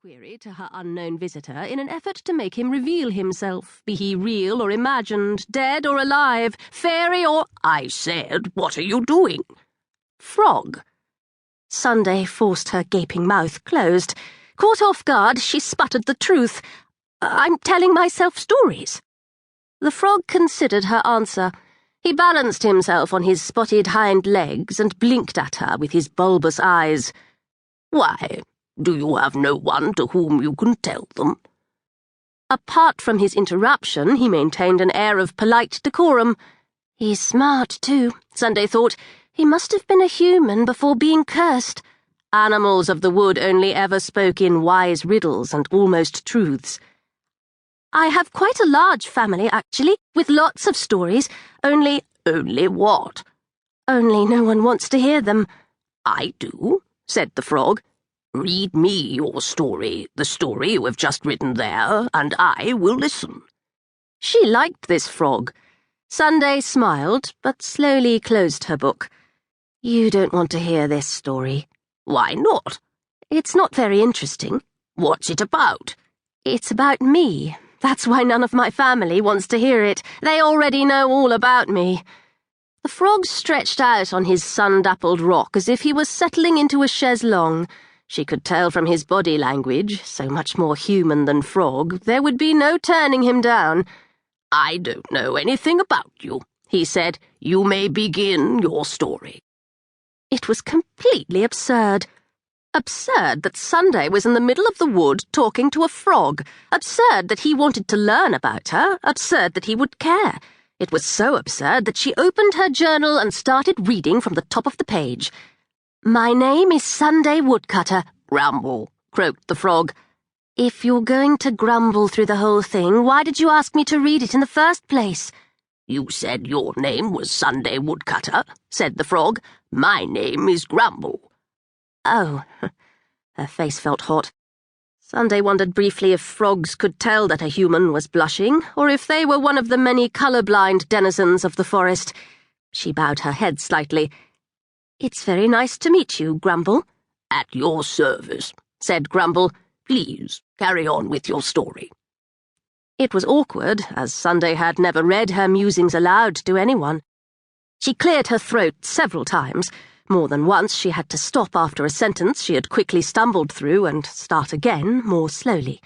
query to her unknown visitor in an effort to make him reveal himself, be he real or imagined, dead or alive, fairy or— "I said, what are you doing?" frog. Sunday forced her gaping mouth closed. Caught off guard, she sputtered the truth. "I'm telling myself stories." The frog considered her answer. He balanced himself on his spotted hind legs and blinked at her with his bulbous eyes. "Why, do you have no one to whom you can tell them?" Apart from his interruption, he maintained an air of polite decorum. He's smart, too, Sunday thought. He must have been a human before being cursed. Animals of the wood only ever spoke in wise riddles and almost truths. "I have quite a large family, actually, with lots of stories, only—" "Only what?" "Only no one wants to hear them." "I do," said the frog. "Read me your story, the story you have just written there, and I will listen." She liked this frog. Sunday smiled, but slowly closed her book. "You don't want to hear this story." "Why not?" "It's not very interesting." "What's it about?" "It's about me. That's why none of my family wants to hear it. They already know all about me." The frog stretched out on his sun-dappled rock as if he was settling into a chaise longue. She could tell from his body language, so much more human than frog, there would be no turning him down. "I don't know anything about you," he said. "You may begin your story." It was completely absurd. Absurd that Sunday was in the middle of the wood talking to a frog. Absurd that he wanted to learn about her. Absurd that he would care. It was so absurd that she opened her journal and started reading from the top of the page. "My name is Sunday Woodcutter." "Grumble," croaked the frog. "If you're going to grumble through the whole thing, why did you ask me to read it in the first place?" "You said your name was Sunday Woodcutter," said the frog. "My name is Grumble." Oh, her face felt hot. Sunday wondered briefly if frogs could tell that a human was blushing, or if they were one of the many colour-blind denizens of the forest. She bowed her head slightly. "It's very nice to meet you, Grumble." "At your service," said Grumble. "Please, carry on with your story." It was awkward, as Sunday had never read her musings aloud to anyone. She cleared her throat several times. More than once she had to stop after a sentence she had quickly stumbled through and start again, more slowly.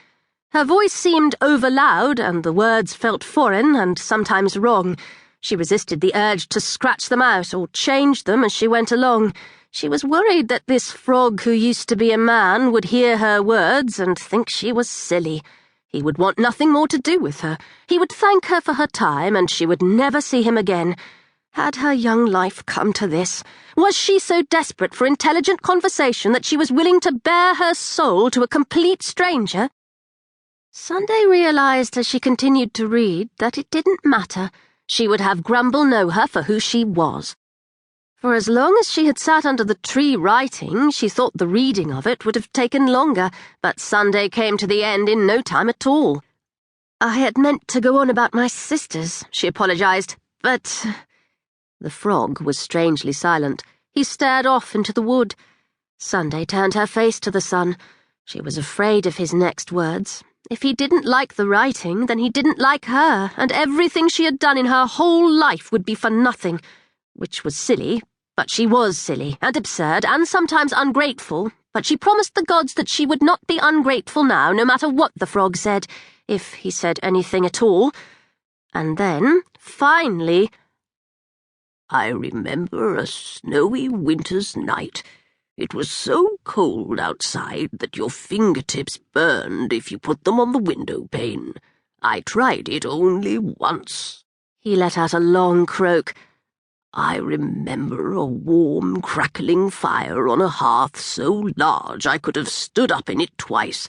Her voice seemed over-loud, and the words felt foreign and sometimes wrong. She resisted the urge to scratch them out or change them as she went along. She was worried that this frog who used to be a man would hear her words and think she was silly. He would want nothing more to do with her. He would thank her for her time, and she would never see him again. Had her young life come to this? Was she so desperate for intelligent conversation that she was willing to bare her soul to a complete stranger? Sunday realized as she continued to read that it didn't matter. She would have Grumble know her for who she was. For as long as she had sat under the tree writing, she thought the reading of it would have taken longer, but Sunday came to the end in no time at all. "I had meant to go on about my sisters," she apologized, "but—" The frog was strangely silent. He stared off into the wood. Sunday turned her face to the sun. She was afraid of his next words. If he didn't like the writing, then he didn't like her, and everything she had done in her whole life would be for nothing. Which was silly, but she was silly, and absurd, and sometimes ungrateful, but she promised the gods that she would not be ungrateful now, no matter what the frog said, if he said anything at all. And then, finally— "I remember a snowy winter's night. It was so cold outside that your fingertips burned if you put them on the window pane. I tried it only once." He let out a long croak. "I remember a warm, crackling fire on a hearth so large I could have stood up in it twice.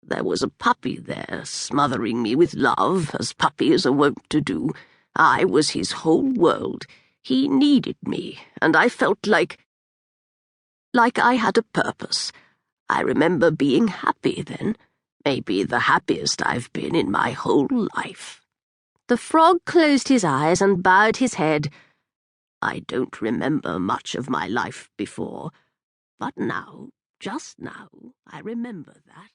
There was a puppy there, smothering me with love, as puppies are wont to do. I was his whole world. He needed me, and I felt like I had a purpose. I remember being happy then, maybe the happiest I've been in my whole life." The frog closed his eyes and bowed his head. "I don't remember much of my life before, but now, just now, I remember that."